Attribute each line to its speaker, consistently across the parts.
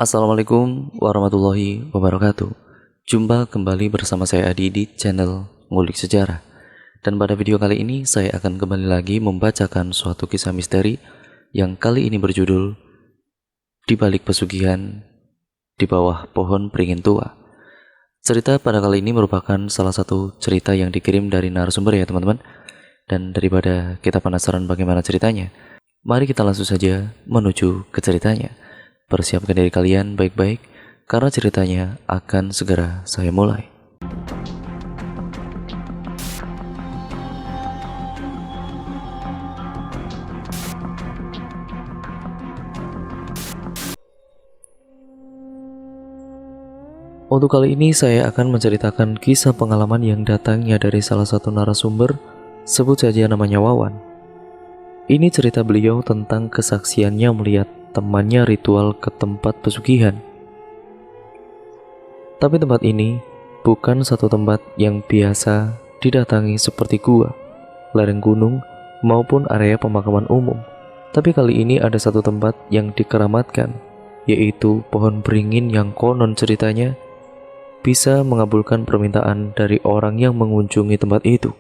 Speaker 1: Assalamualaikum warahmatullahi wabarakatuh. Jumpa kembali bersama saya Adi di channel Ngulik Sejarah. Dan pada video kali ini saya akan kembali lagi membacakan suatu kisah misteri yang kali ini berjudul Di Balik Pesugihan di Bawah Pohon Beringin Tua. Cerita pada kali ini merupakan salah satu cerita yang dikirim dari narasumber ya teman-teman. Dan daripada kita penasaran bagaimana ceritanya, mari kita langsung saja menuju ke ceritanya. Persiapkan diri kalian baik-baik, karena ceritanya akan segera saya mulai. Untuk kali ini saya akan menceritakan kisah pengalaman yang datangnya dari salah satu narasumber, sebut saja namanya Wawan. Ini cerita beliau tentang kesaksiannya melihat temannya ritual ke tempat pesugihan. Tapi tempat ini bukan satu tempat yang biasa didatangi seperti gua, lereng gunung, maupun area pemakaman umum. Tapi kali ini ada satu tempat yang dikeramatkan, yaitu pohon beringin yang konon ceritanya bisa mengabulkan permintaan dari orang yang mengunjungi tempat itu.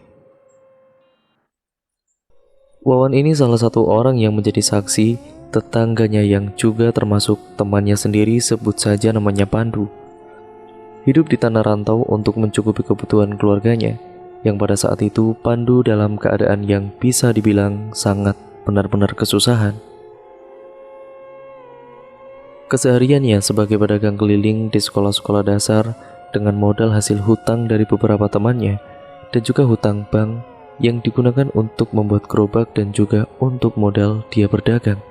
Speaker 1: Wawan ini salah satu orang yang menjadi saksi tetangganya yang juga termasuk temannya sendiri, sebut saja namanya Pandu. Hidup di tanah rantau untuk mencukupi kebutuhan keluarganya, yang pada saat itu Pandu dalam keadaan yang bisa dibilang sangat benar-benar kesusahan. Kesehariannya sebagai pedagang keliling di sekolah-sekolah dasar dengan modal hasil hutang dari beberapa temannya dan juga hutang bank yang digunakan untuk membuat gerobak dan juga untuk modal dia berdagang.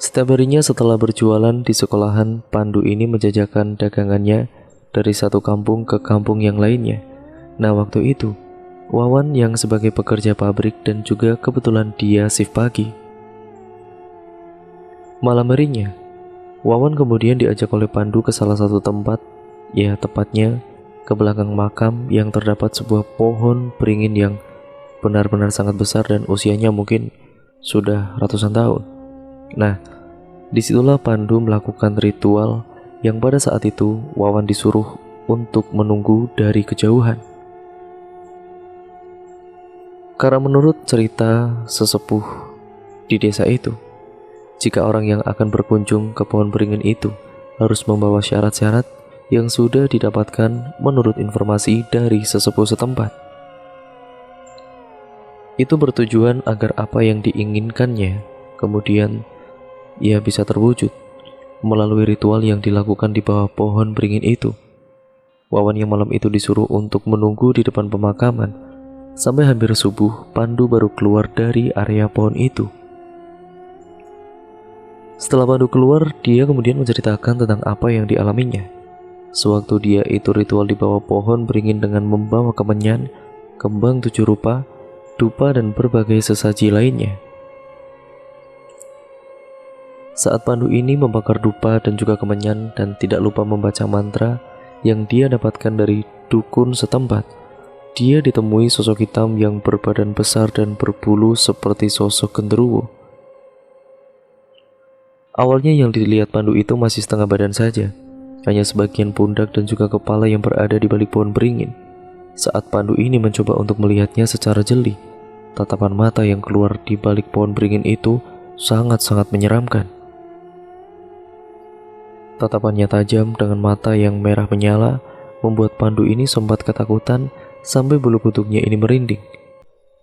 Speaker 1: Setiap harinya setelah berjualan di sekolahan, Pandu ini menjajakan dagangannya dari satu kampung ke kampung yang lainnya. Nah, waktu itu Wawan yang sebagai pekerja pabrik dan juga kebetulan dia shift pagi. Malam harinya, Wawan kemudian diajak oleh Pandu ke salah satu tempat, ya tepatnya ke belakang makam yang terdapat sebuah pohon beringin yang benar-benar sangat besar dan usianya mungkin sudah ratusan tahun. Nah, disitulah Pandu melakukan ritual yang pada saat itu Wawan disuruh untuk menunggu dari kejauhan. Karena menurut cerita sesepuh di desa itu, jika orang yang akan berkunjung ke pohon beringin itu harus membawa syarat-syarat yang sudah didapatkan menurut informasi dari sesepuh setempat. Itu bertujuan agar apa yang diinginkannya kemudian ia bisa terwujud melalui ritual yang dilakukan di bawah pohon beringin itu. Wawan yang malam itu disuruh untuk menunggu di depan pemakaman sampai hampir subuh. Pandu baru keluar dari area pohon itu. Setelah Pandu keluar, dia kemudian menceritakan tentang apa yang dialaminya sewaktu dia itu ritual di bawah pohon beringin dengan membawa kemenyan, kembang 7 rupa, dupa, dan berbagai sesaji lainnya. Saat Pandu ini membakar dupa dan juga kemenyan dan tidak lupa membaca mantra yang dia dapatkan dari dukun setempat, dia ditemui sosok hitam yang berbadan besar dan berbulu seperti sosok genderuwo. Awalnya yang dilihat Pandu itu masih setengah badan saja, hanya sebagian pundak dan juga kepala yang berada di balik pohon beringin. Saat Pandu ini mencoba untuk melihatnya secara jeli, tatapan mata yang keluar di balik pohon beringin itu sangat-sangat menyeramkan. Tatapannya tajam dengan mata yang merah menyala membuat Pandu ini sempat ketakutan sampai bulu kuduknya ini merinding.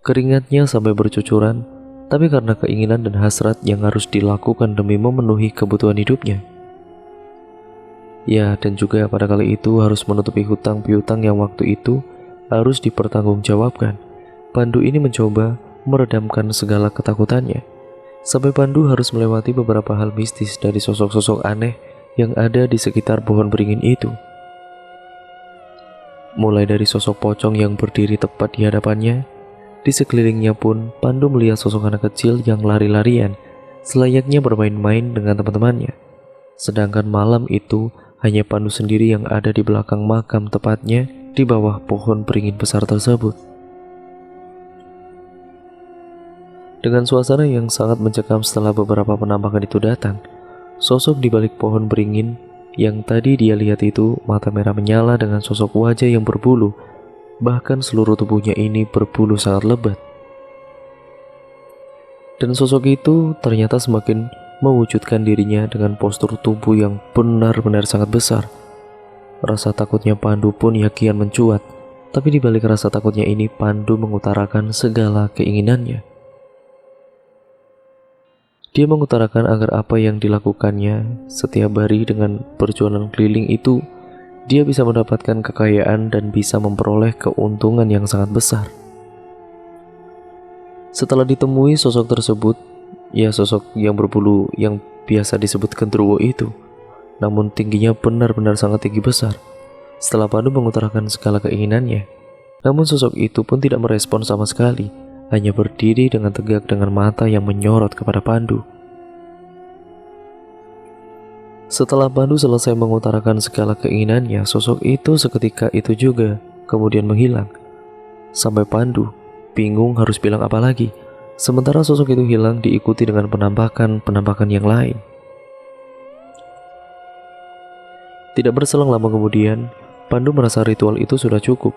Speaker 1: Keringatnya sampai bercucuran, tapi karena keinginan dan hasrat yang harus dilakukan demi memenuhi kebutuhan hidupnya. Ya, dan juga pada kali itu harus menutupi hutang piutang yang waktu itu harus dipertanggungjawabkan. Pandu ini mencoba meredamkan segala ketakutannya, sampai Pandu harus melewati beberapa hal mistis dari sosok-sosok aneh yang ada di sekitar pohon beringin itu. Mulai dari sosok pocong yang berdiri tepat di hadapannya, di sekelilingnya pun Pandu melihat sosok anak kecil yang lari-larian, selayaknya bermain-main dengan teman-temannya. Sedangkan malam itu hanya Pandu sendiri yang ada di belakang makam, tepatnya di bawah pohon beringin besar tersebut. Dengan suasana yang sangat mencekam setelah beberapa penampakan itu datang, sosok di balik pohon beringin yang tadi dia lihat itu mata merah menyala dengan sosok wajah yang berbulu, bahkan seluruh tubuhnya ini berbulu sangat lebat. Dan sosok itu ternyata semakin mewujudkan dirinya dengan postur tubuh yang benar-benar sangat besar. Rasa takutnya Pandu pun ya kian mencuat, tapi di balik rasa takutnya ini Pandu mengutarakan segala keinginannya. Dia mengutarakan agar apa yang dilakukannya setiap hari dengan berjualan keliling itu, dia bisa mendapatkan kekayaan dan bisa memperoleh keuntungan yang sangat besar. Setelah ditemui sosok tersebut, ya sosok yang berbulu yang biasa disebut genderuwo itu, namun tingginya benar-benar sangat tinggi besar. Setelah Pandu mengutarakan segala keinginannya, namun sosok itu pun tidak merespon sama sekali, hanya berdiri dengan tegak dengan mata yang menyorot kepada Pandu. Setelah Pandu selesai mengutarakan segala keinginannya, sosok itu seketika itu juga kemudian menghilang. Sampai Pandu bingung harus bilang apa lagi. Sementara sosok itu hilang diikuti dengan penampakan yang lain. Tidak berselang lama kemudian, Pandu merasa ritual itu sudah cukup.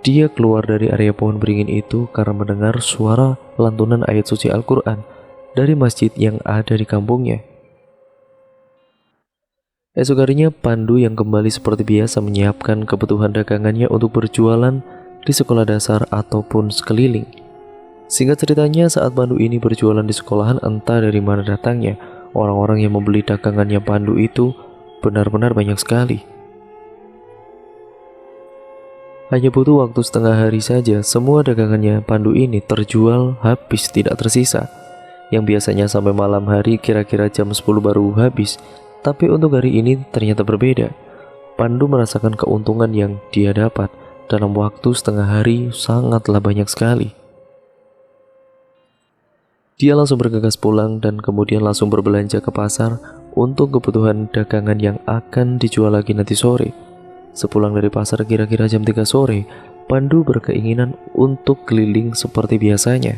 Speaker 1: Dia keluar dari area pohon beringin itu karena mendengar suara lantunan ayat suci Al-Quran dari masjid yang ada di kampungnya. Esok harinya Pandu yang kembali seperti biasa menyiapkan kebutuhan dagangannya untuk berjualan di sekolah dasar ataupun sekeliling. Singkat ceritanya, saat Pandu ini berjualan di sekolahan, entah dari mana datangnya orang-orang yang membeli dagangannya Pandu itu benar-benar banyak sekali. Hanya butuh waktu setengah hari saja, semua dagangannya Pandu ini terjual habis tidak tersisa. Yang biasanya sampai malam hari kira-kira jam 10 baru habis, tapi untuk hari ini ternyata berbeda. Pandu merasakan keuntungan yang dia dapat dalam waktu setengah hari sangatlah banyak sekali. Dia langsung bergegas pulang dan kemudian langsung berbelanja ke pasar untuk kebutuhan dagangan yang akan dijual lagi nanti sore. Sepulang dari pasar kira-kira jam 3 sore, Pandu berkeinginan untuk keliling seperti biasanya.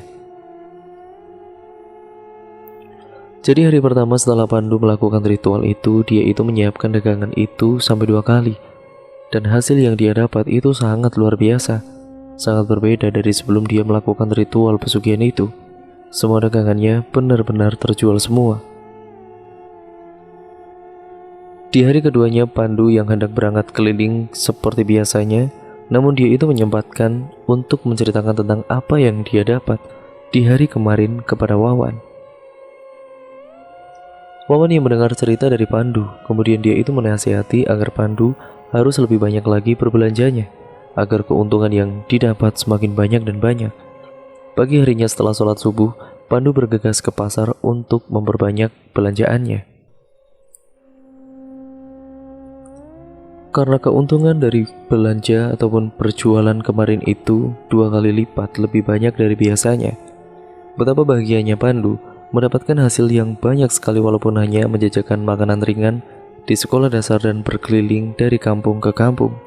Speaker 1: Jadi hari pertama setelah Pandu melakukan ritual itu, dia itu menyiapkan dagangan itu sampai 2 kali. Dan hasil yang dia dapat itu sangat luar biasa. Sangat berbeda dari sebelum dia melakukan ritual pesugihan itu. Semua dagangannya benar-benar terjual semua. Di hari keduanya Pandu yang hendak berangkat keliling seperti biasanya, namun dia itu menyempatkan untuk menceritakan tentang apa yang dia dapat di hari kemarin kepada Wawan. Wawan yang mendengar cerita dari Pandu, kemudian dia itu menasihati agar Pandu harus lebih banyak lagi berbelanjanya, agar keuntungan yang didapat semakin banyak dan banyak. Pagi harinya setelah sholat subuh, Pandu bergegas ke pasar untuk memperbanyak belanjaannya. Karena keuntungan dari belanja ataupun berjualan kemarin itu 2 kali lipat lebih banyak dari biasanya. Betapa bahagianya Pandu mendapatkan hasil yang banyak sekali walaupun hanya menjajakan makanan ringan di sekolah dasar dan berkeliling dari kampung ke kampung.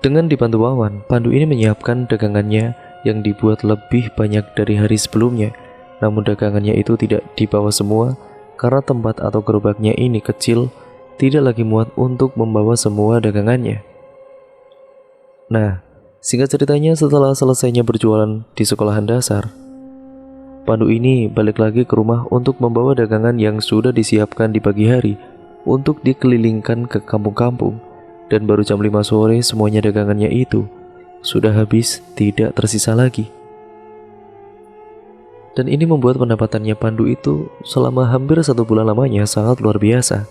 Speaker 1: Dengan dibantu Wawan, Pandu ini menyiapkan dagangannya yang dibuat lebih banyak dari hari sebelumnya. Namun dagangannya itu tidak dibawa semua karena tempat atau gerobaknya ini kecil, tidak lagi muat untuk membawa semua dagangannya. Nah, singkat ceritanya setelah selesainya berjualan di sekolahan dasar, Pandu ini balik lagi ke rumah untuk membawa dagangan yang sudah disiapkan di pagi hari untuk dikelilingkan ke kampung-kampung. Dan baru jam 5 sore semuanya dagangannya itu sudah habis, tidak tersisa lagi. Dan ini membuat pendapatannya Pandu itu selama hampir 1 bulan lamanya sangat luar biasa.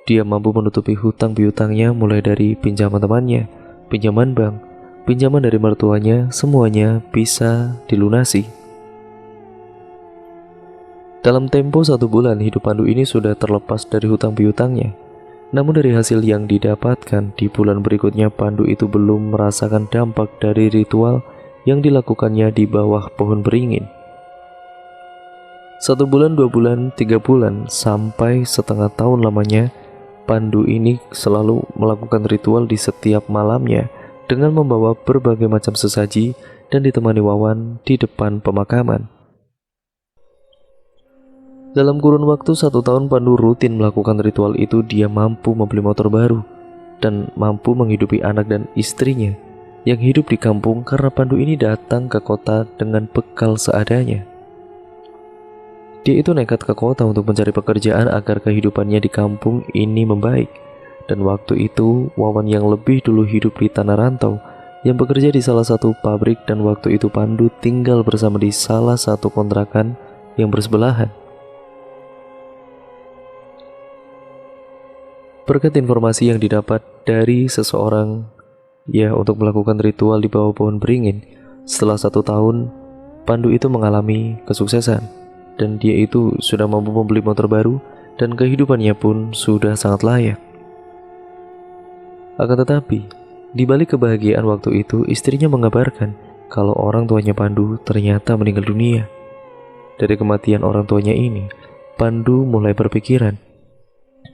Speaker 1: Dia mampu menutupi hutang piutangnya mulai dari pinjaman temannya, pinjaman bank, pinjaman dari mertuanya, semuanya bisa dilunasi. Dalam tempo 1 bulan, hidup Pandu ini sudah terlepas dari hutang piutangnya. Namun dari hasil yang didapatkan di bulan berikutnya, Pandu itu belum merasakan dampak dari ritual yang dilakukannya di bawah pohon beringin. 1 bulan, 2 bulan, 3 bulan, sampai setengah tahun lamanya, Pandu ini selalu melakukan ritual di setiap malamnya dengan membawa berbagai macam sesaji dan ditemani Wawan di depan pemakaman. Dalam kurun waktu 1 tahun, Pandu rutin melakukan ritual itu. Dia mampu membeli motor baru dan mampu menghidupi anak dan istrinya yang hidup di kampung karena Pandu ini datang ke kota dengan bekal seadanya. Dia itu nekat ke kota untuk mencari pekerjaan agar kehidupannya di kampung ini membaik. Dan waktu itu Wawan yang lebih dulu hidup di tanah rantau yang bekerja di salah satu pabrik, dan waktu itu Pandu tinggal bersama di salah satu kontrakan yang bersebelahan. Berkat informasi yang didapat dari seseorang untuk melakukan ritual di bawah pohon beringin, setelah 1 tahun Pandu itu mengalami kesuksesan dan dia itu sudah mampu membeli motor baru dan kehidupannya pun sudah sangat layak. Akan tetapi, di balik kebahagiaan waktu itu, istrinya mengabarkan kalau orang tuanya Pandu ternyata meninggal dunia. Dari kematian orang tuanya ini, Pandu mulai berpikiran,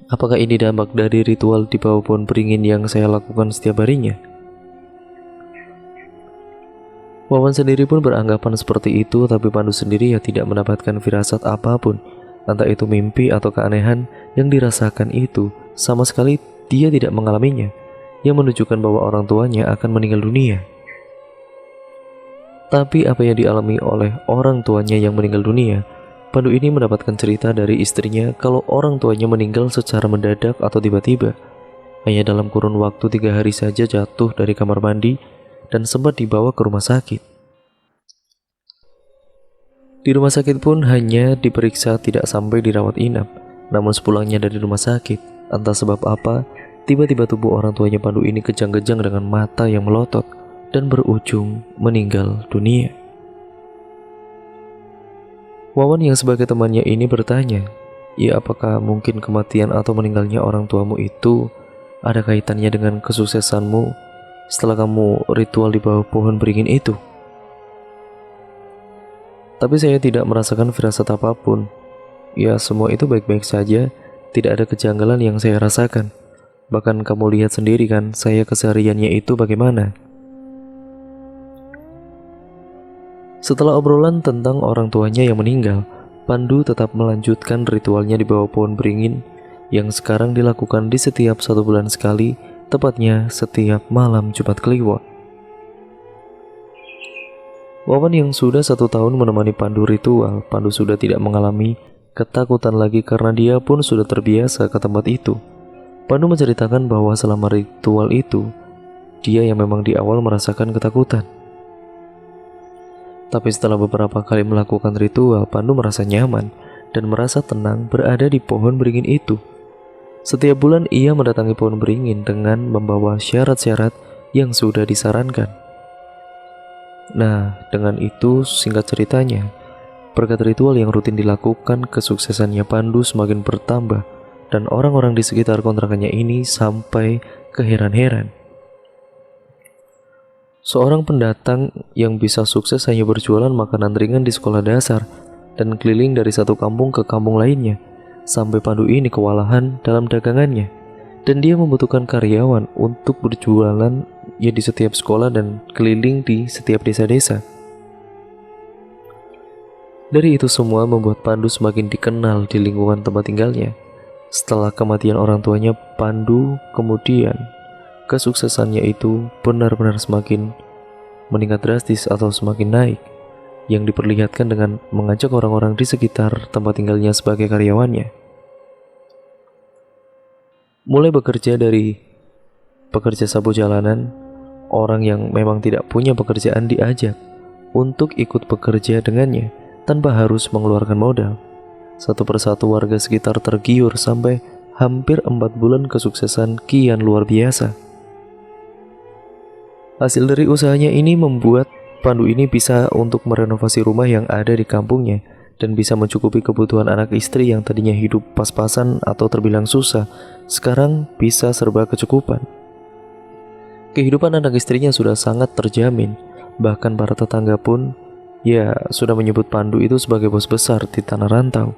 Speaker 1: apakah ini dampak dari ritual di bawah pohon beringin yang saya lakukan setiap harinya? Wawan sendiri pun beranggapan seperti itu, tapi Pandu sendiri tidak mendapatkan firasat apapun, entah itu mimpi atau keanehan yang dirasakan itu. Sama sekali dia tidak mengalaminya, yang menunjukkan bahwa orang tuanya akan meninggal dunia. Tapi apa yang dialami oleh orang tuanya yang meninggal dunia, Pandu ini mendapatkan cerita dari istrinya kalau orang tuanya meninggal secara mendadak atau tiba-tiba. Hanya dalam kurun waktu 3 hari saja jatuh dari kamar mandi dan sempat dibawa ke rumah sakit. Di rumah sakit pun hanya diperiksa, tidak sampai dirawat inap. Namun sepulangnya dari rumah sakit, entah sebab apa, tiba-tiba tubuh orang tuanya Pandu ini kejang-kejang dengan mata yang melotot dan berujung meninggal dunia. Wawan yang sebagai temannya ini bertanya, ya apakah mungkin kematian atau meninggalnya orang tuamu itu ada kaitannya dengan kesuksesanmu setelah kamu ritual di bawah pohon beringin itu? Tapi saya tidak merasakan firasat apapun. Ya, semua itu baik-baik saja, tidak ada kejanggalan yang saya rasakan. Bahkan kamu lihat sendiri kan, saya kesehariannya itu bagaimana. Setelah obrolan tentang orang tuanya yang meninggal, Pandu tetap melanjutkan ritualnya di bawah pohon beringin yang sekarang dilakukan di setiap 1 bulan sekali, tepatnya setiap malam Jumat Kliwon. Wawan yang sudah 1 tahun menemani Pandu ritual, Pandu sudah tidak mengalami ketakutan lagi karena dia pun sudah terbiasa ke tempat itu. Pandu menceritakan bahwa selama ritual itu, dia yang memang di awal merasakan ketakutan. Tapi setelah beberapa kali melakukan ritual, Pandu merasa nyaman dan merasa tenang berada di pohon beringin itu. Setiap bulan ia mendatangi pohon beringin dengan membawa syarat-syarat yang sudah disarankan. Nah, dengan itu singkat ceritanya, berkat ritual yang rutin dilakukan, kesuksesannya Pandu semakin bertambah dan orang-orang di sekitar kontrakannya ini sampai keheran-heran. Seorang pendatang yang bisa sukses hanya berjualan makanan ringan di sekolah dasar dan keliling dari satu kampung ke kampung lainnya, sampai Pandu ini kewalahan dalam dagangannya dan dia membutuhkan karyawan untuk berjualan di setiap sekolah dan keliling di setiap desa-desa. Dari itu semua membuat Pandu semakin dikenal di lingkungan tempat tinggalnya. Setelah kematian orang tuanya Pandu, kemudian kesuksesannya itu benar-benar semakin meningkat drastis atau semakin naik, yang diperlihatkan dengan mengajak orang-orang di sekitar tempat tinggalnya sebagai karyawannya. Mulai bekerja dari pekerja sapu jalanan, orang yang memang tidak punya pekerjaan diajak untuk ikut bekerja dengannya tanpa harus mengeluarkan modal. Satu persatu warga sekitar tergiur sampai hampir 4 bulan kesuksesan kian luar biasa. Hasil dari usahanya ini membuat Pandu ini bisa untuk merenovasi rumah yang ada di kampungnya dan bisa mencukupi kebutuhan anak istri yang tadinya hidup pas-pasan atau terbilang susah, sekarang bisa serba kecukupan. Kehidupan anak istrinya sudah sangat terjamin, bahkan para tetangga pun sudah menyebut Pandu itu sebagai bos besar di tanah rantau.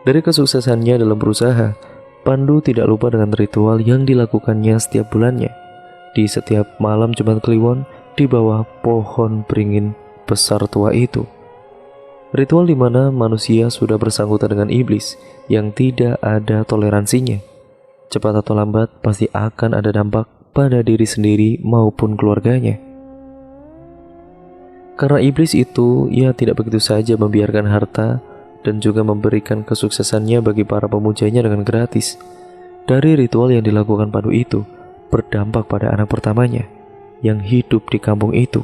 Speaker 1: Dari kesuksesannya dalam berusaha, Pandu tidak lupa dengan ritual yang dilakukannya setiap bulannya. Di setiap malam Jumat Kliwon di bawah pohon beringin besar tua itu.
Speaker 2: Ritual di mana manusia sudah bersangkutan dengan iblis yang tidak ada toleransinya. Cepat atau lambat pasti akan ada dampak pada diri sendiri maupun keluarganya. Karena iblis itu, ia tidak begitu saja membiarkan harta dan juga memberikan kesuksesannya bagi para pemujanya dengan gratis. Dari ritual yang dilakukan Pandu itu, berdampak pada anak pertamanya yang hidup di kampung itu.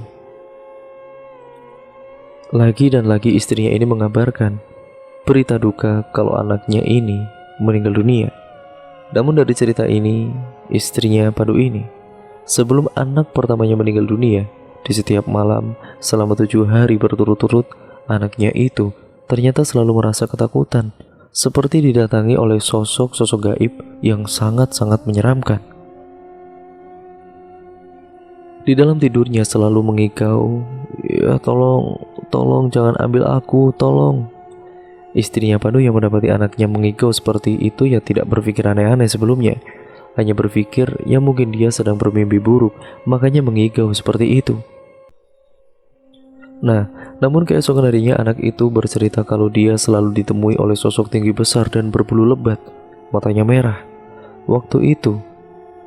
Speaker 2: Lagi dan lagi istrinya ini mengabarkan berita duka kalau anaknya ini meninggal dunia. Namun dari cerita ini, istrinya Pandu ini, sebelum anak pertamanya meninggal dunia, di setiap malam selama 7 hari berturut-turut, anaknya itu ternyata selalu merasa ketakutan, seperti didatangi oleh sosok-sosok gaib yang sangat-sangat menyeramkan. Di dalam tidurnya selalu mengigau, "Ya tolong jangan ambil aku, tolong." Istrinya Pandu yang mendapati anaknya mengigau seperti itu ya tidak berpikir aneh-aneh sebelumnya. Hanya berpikir ya mungkin dia sedang bermimpi buruk, makanya mengigau seperti itu. Nah, namun keesokan harinya anak itu bercerita kalau dia selalu ditemui oleh sosok tinggi besar dan berbulu lebat, matanya merah. Waktu itu,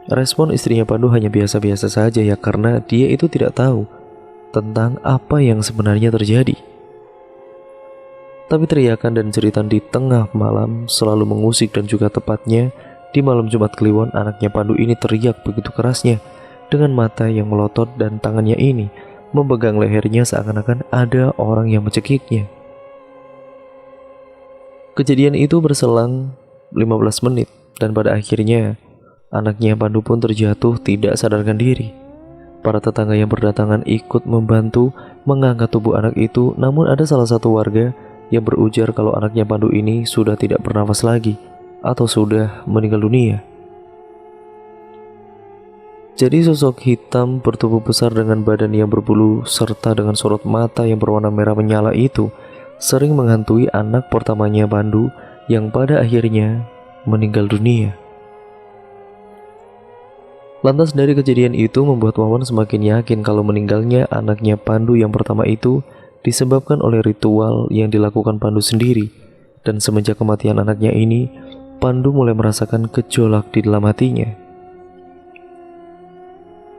Speaker 2: respon istrinya Pandu hanya biasa-biasa saja ya karena dia itu tidak tahu tentang apa yang sebenarnya terjadi. Tapi teriakan dan jeritan di tengah malam selalu mengusik dan juga tepatnya di malam Jumat Kliwon anaknya Pandu ini teriak begitu kerasnya dengan mata yang melotot dan tangannya ini memegang lehernya seakan-akan ada orang yang mencekiknya. Kejadian itu berselang 15 menit dan pada akhirnya anaknya Pandu pun terjatuh tidak sadarkan diri. Para tetangga yang berdatangan ikut membantu mengangkat tubuh anak itu, namun ada salah satu warga yang berujar kalau anaknya Pandu ini sudah tidak bernafas lagi atau sudah meninggal dunia. Jadi sosok hitam bertubuh besar dengan badan yang berbulu serta dengan sorot mata yang berwarna merah menyala itu sering menghantui anak pertamanya Pandu yang pada akhirnya meninggal dunia. Lantas dari kejadian itu membuat Wawan semakin yakin kalau meninggalnya anaknya Pandu yang pertama itu disebabkan oleh ritual yang dilakukan Pandu sendiri. Dan semenjak kematian anaknya ini, Pandu mulai merasakan gejolak di dalam hatinya.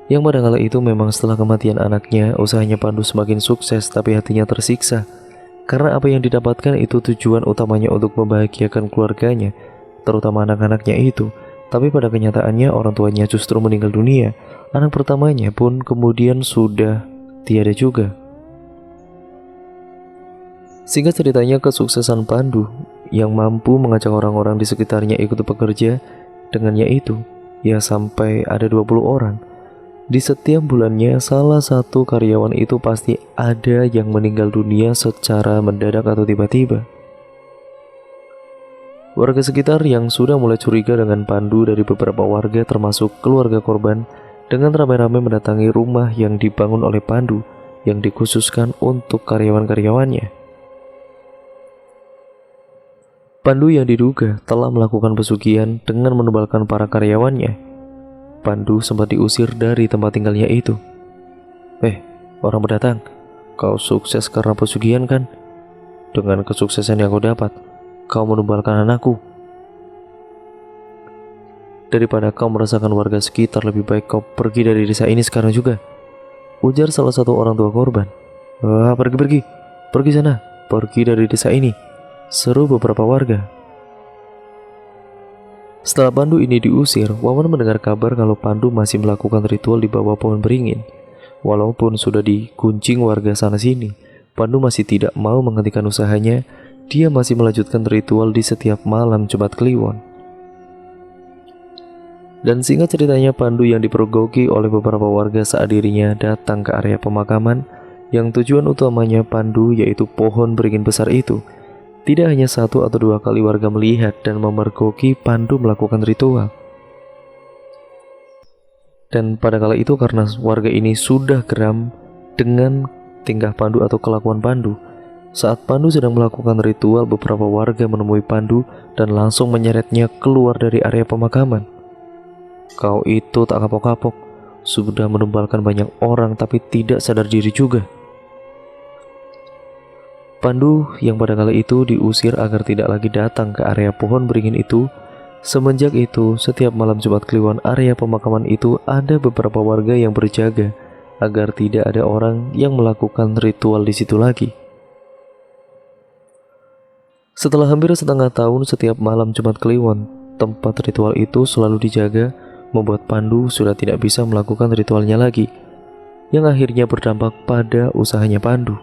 Speaker 2: Yang pada kala itu memang setelah kematian anaknya, usahanya Pandu semakin sukses tapi hatinya tersiksa. Karena apa yang didapatkan itu tujuan utamanya untuk membahagiakan keluarganya, terutama anak-anaknya itu. Tapi pada kenyataannya orang tuanya justru meninggal dunia. Anak pertamanya pun kemudian sudah tiada juga. Singkat ceritanya, kesuksesan Pandu yang mampu mengajak orang-orang di sekitarnya ikut bekerja dengannya itu, ya sampai ada 20 orang. Di setiap bulannya salah satu karyawan itu pasti ada yang meninggal dunia secara mendadak atau tiba-tiba. Warga sekitar yang sudah mulai curiga dengan Pandu dari beberapa warga termasuk keluarga korban dengan ramai-ramai mendatangi rumah yang dibangun oleh Pandu yang dikhususkan untuk karyawan-karyawannya. Pandu yang diduga telah melakukan pesugihan dengan menebalkan para karyawannya. Pandu sempat diusir dari tempat tinggalnya itu. Orang berdatang, kau sukses karena pesugihan kan? Dengan kesuksesan yang kau dapat, kau menebalkan anakku. Daripada kau merasakan warga sekitar, lebih baik kau pergi dari desa ini sekarang juga, ujar salah satu orang tua korban. Pergi sana, pergi dari desa ini, seru beberapa warga. Setelah Pandu ini diusir, Wawan mendengar kabar kalau Pandu masih melakukan ritual di bawah pohon beringin. Walaupun sudah dikuncing warga sana sini, Pandu masih tidak mau menghentikan usahanya. Dia masih melanjutkan ritual di setiap malam Jumat Kliwon. Dan singkat ceritanya, Pandu yang dipergoki oleh beberapa warga saat dirinya datang ke area pemakaman yang tujuan utamanya Pandu yaitu pohon beringin besar itu. Tidak hanya 1 atau 2 kali warga melihat dan memergoki Pandu melakukan ritual. Dan pada kala itu karena warga ini sudah geram dengan tingkah Pandu atau kelakuan Pandu, saat Pandu sedang melakukan ritual, beberapa warga menemui Pandu dan langsung menyeretnya keluar dari area pemakaman. Kau itu tak kapok-kapok, sudah menumbalkan banyak orang tapi tidak sadar diri juga. Pandu yang pada kala itu diusir agar tidak lagi datang ke area pohon beringin itu. Semenjak itu, setiap malam Jumat Kliwon area pemakaman itu ada beberapa warga yang berjaga agar tidak ada orang yang melakukan ritual di situ lagi. Setelah hampir setengah tahun setiap malam Jumat Kliwon, tempat ritual itu selalu dijaga, membuat Pandu sudah tidak bisa melakukan ritualnya lagi, yang akhirnya berdampak pada usahanya Pandu.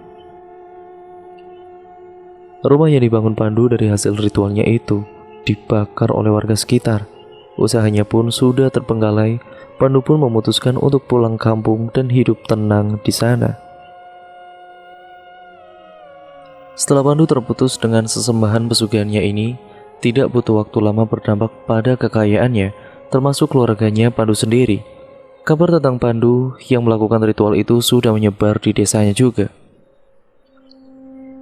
Speaker 2: Rumah yang dibangun Pandu dari hasil ritualnya itu dibakar oleh warga sekitar. Usahanya pun sudah terpenggalai. Pandu pun memutuskan untuk pulang kampung dan hidup tenang di sana. Setelah Pandu terputus dengan sesembahan pesugihannya ini, tidak butuh waktu lama berdampak pada kekayaannya, termasuk keluarganya Pandu sendiri. Kabar tentang Pandu yang melakukan ritual itu sudah menyebar di desanya juga.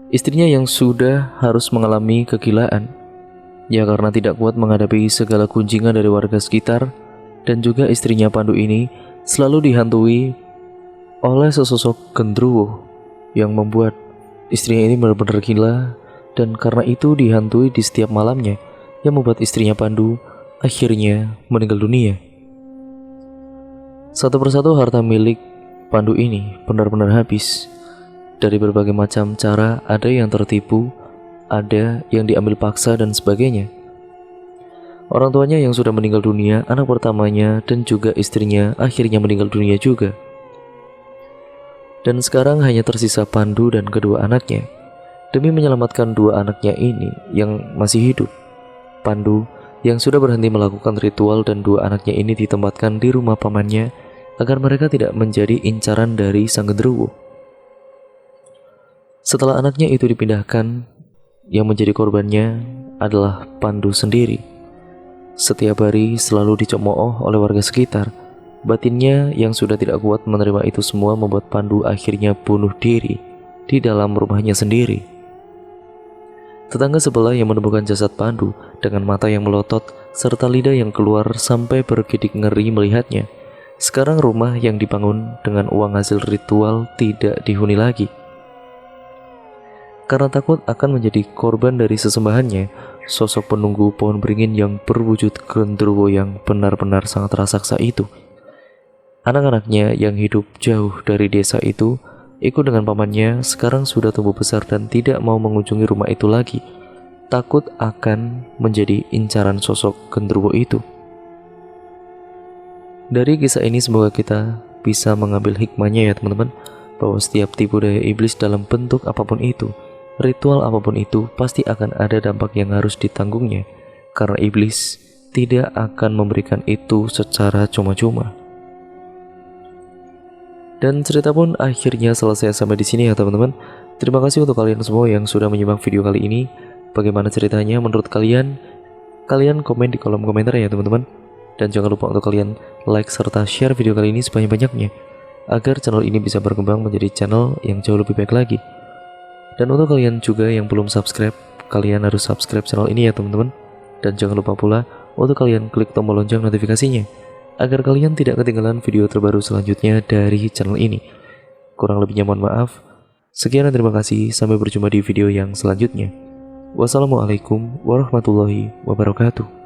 Speaker 2: Istrinya yang sudah harus mengalami kegilaan, ya karena tidak kuat menghadapi segala kunjingan dari warga sekitar, dan juga istrinya Pandu ini selalu dihantui oleh sesosok gendruwo yang membuat istrinya ini benar-benar gila, dan karena itu dihantui di setiap malamnya, yang membuat istrinya Pandu akhirnya meninggal dunia. Satu persatu harta milik Pandu ini benar-benar habis. Dari berbagai macam cara, ada yang tertipu, ada yang diambil paksa dan sebagainya. Orang tuanya yang sudah meninggal dunia, anak pertamanya dan juga istrinya akhirnya meninggal dunia juga. Dan sekarang hanya tersisa Pandu dan kedua anaknya. Demi menyelamatkan dua anaknya ini yang masih hidup, Pandu yang sudah berhenti melakukan ritual dan dua anaknya ini ditempatkan di rumah pamannya agar mereka tidak menjadi incaran dari sang gendruwo. Setelah anaknya itu dipindahkan, yang menjadi korbannya adalah Pandu sendiri. Setiap hari selalu dicemooh oleh warga sekitar. Batinnya yang sudah tidak kuat menerima itu semua membuat Pandu akhirnya bunuh diri di dalam rumahnya sendiri. Tetangga sebelah yang menemukan jasad Pandu dengan mata yang melotot serta lidah yang keluar sampai bergidik ngeri melihatnya. Sekarang rumah yang dibangun dengan uang hasil ritual tidak dihuni lagi. Karena takut akan menjadi korban dari sesembahannya, sosok penunggu pohon beringin yang berwujud gendruwo yang benar-benar sangat raksasa itu. Anak-anaknya yang hidup jauh dari desa itu ikut dengan pamannya sekarang sudah tumbuh besar dan tidak mau mengunjungi rumah itu lagi, takut akan menjadi incaran sosok gendruwo itu. Dari kisah ini semoga kita bisa mengambil hikmahnya ya teman-teman, bahwa setiap tipu daya iblis dalam bentuk apapun itu, ritual apapun itu, pasti akan ada dampak yang harus ditanggungnya, karena iblis tidak akan memberikan itu secara cuma-cuma. Dan cerita pun akhirnya selesai sampai di sini ya teman-teman. Terima kasih untuk kalian semua yang sudah menyimak video kali ini. Bagaimana ceritanya menurut kalian? Kalian komen di kolom komentar ya teman-teman. Dan jangan lupa untuk kalian like serta share video kali ini sebanyak-banyaknya, agar channel ini bisa berkembang menjadi channel yang jauh lebih baik lagi. Dan untuk kalian juga yang belum subscribe, kalian harus subscribe channel ini ya teman-teman. Dan jangan lupa pula untuk kalian klik tombol lonceng notifikasinya, agar kalian tidak ketinggalan video terbaru selanjutnya dari channel ini. Kurang lebihnya mohon maaf. Sekian dan terima kasih, sampai berjumpa di video yang selanjutnya. Wassalamualaikum warahmatullahi wabarakatuh.